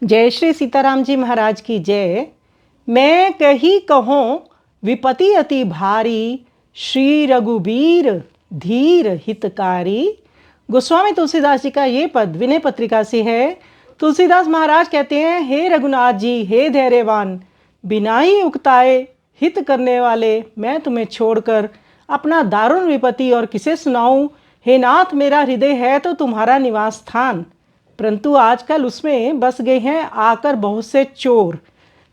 जय श्री सीताराम जी महाराज की जय। मैं कही कहूँ विपति अति भारी, श्री रघुबीर धीर हितकारी। गोस्वामी तुलसीदास जी का ये पद विनय पत्रिका से है। तुलसीदास महाराज कहते हैं, हे रघुनाथ जी, हे धैर्यवान, बिना ही उकताए हित करने वाले मैं तुम्हें छोड़कर अपना दारुण विपत्ति और किसे सुनाऊं। हे नाथ, मेरा हृदय है तो तुम्हारा निवास स्थान, परंतु आजकल उसमें बस गए हैं आकर बहुत से चोर।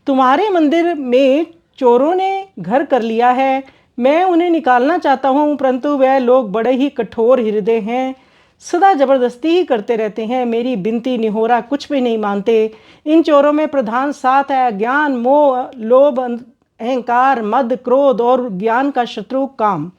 तुम्हारे मंदिर में चोरों ने घर कर लिया है। मैं उन्हें निकालना चाहता हूँ, परंतु वह लोग बड़े ही कठोर हृदय हैं, सदा जबरदस्ती ही करते रहते हैं। मेरी बिनती निहोरा कुछ भी नहीं मानते। इन चोरों में प्रधान 7 है: अज्ञान, मोह, लोभ, अहंकार, मद, क्रोध और ज्ञान का शत्रु काम।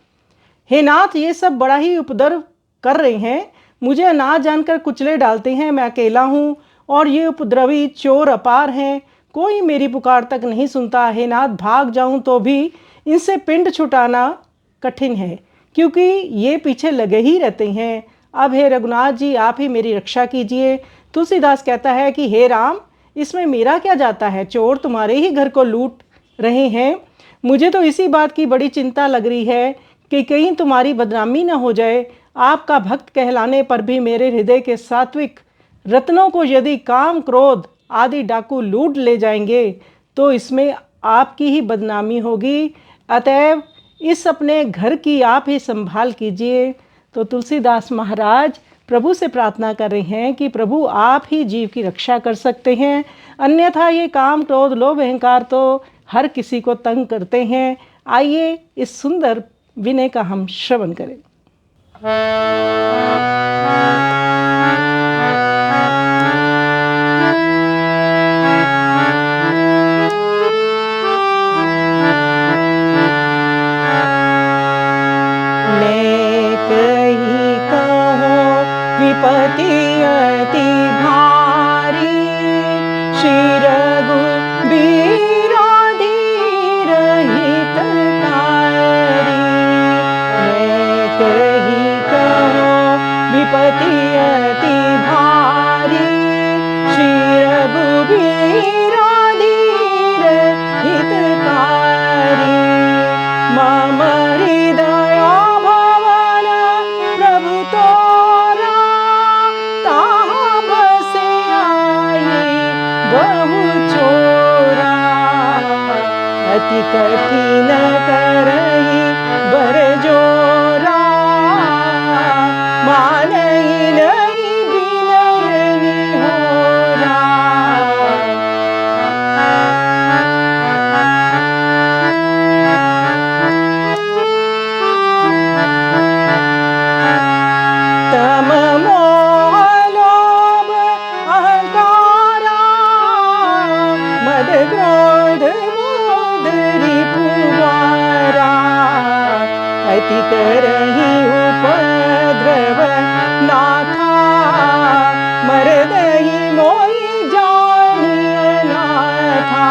हे नाथ, ये सब बड़ा ही उपद्रव कर रहे हैं, मुझे ना जानकर कुचले डालते हैं। मैं अकेला हूँ और ये उपद्रवी चोर अपार हैं, कोई मेरी पुकार तक नहीं सुनता। हे नाथ, भाग जाऊँ तो भी इनसे पिंड छुटाना कठिन है, क्योंकि ये पीछे लगे ही रहते हैं। अब हे रघुनाथ जी, आप ही मेरी रक्षा कीजिए। तुलसीदास कहता है कि हे राम, इसमें मेरा क्या जाता है, चोर तुम्हारे ही घर को लूट रहे हैं। मुझे तो इसी बात की बड़ी चिंता लग रही है कि कहीं तुम्हारी बदनामी न हो जाए। आपका भक्त कहलाने पर भी मेरे हृदय के सात्विक रत्नों को यदि काम, क्रोध आदि डाकू लूट ले जाएंगे तो इसमें आपकी ही बदनामी होगी। अतएव इस अपने घर की आप ही संभाल कीजिए। तो तुलसीदास महाराज प्रभु से प्रार्थना कर रहे हैं कि प्रभु, आप ही जीव की रक्षा कर सकते हैं, अन्यथा ये काम, क्रोध, लोभ, अहंकार तो हर किसी को तंग करते हैं। आइए इस सुंदर विनय का हम श्रवण करें। मैं कही कहूँ विपति अति भारी, श्री रघुबीर धीर हितकारी। मैं कही कहूँ विपति अति भारी, श्री रघुबीर धीर हितकारी। मम हृदय भवन प्रभु तोरा, ताहाँ बसे आई बहु चोरा। अति कठिन करही बर जोरा, मानई नहीं बिनय निहोरा। तम मोह लोभ अहंकारा, मद क्रोध मोद रिपुवारा। अति करही उपद्रव नाथा, मरदहि मोहि जानिय नाथा।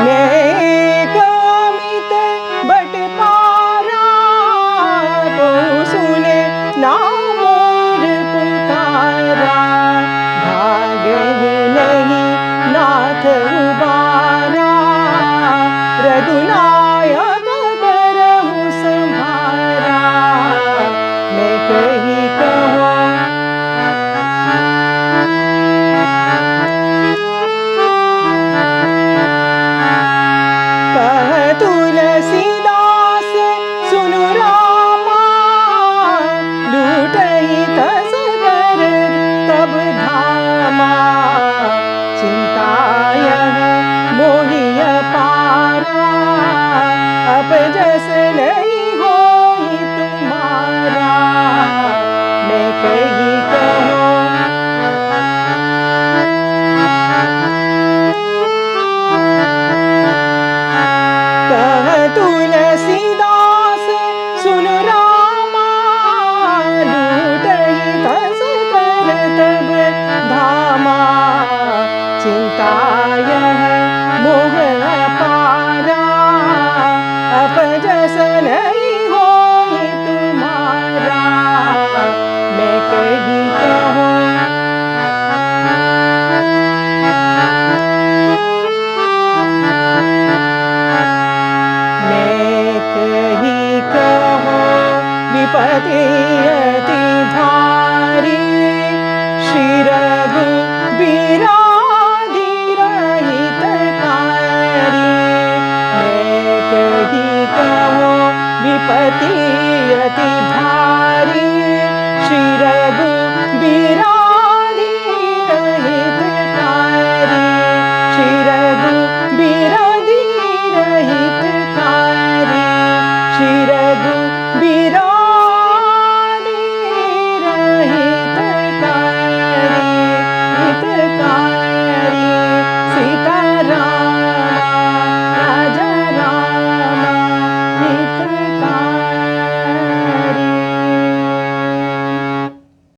मैं कामित बट पारा, को सुने ना मोर पुकारा। भागहु नहीं नाथ उबारा, रघुनायक करहु संभारा। मैं कही कहूँ कह तुलसीदास सुनु रामा, लूटहि तस कर तब धामा। चिंता यह मोहि अपारा, अब जस नहीं होई तुम्हारा। मैं कही कहूँ कह तुलसीदास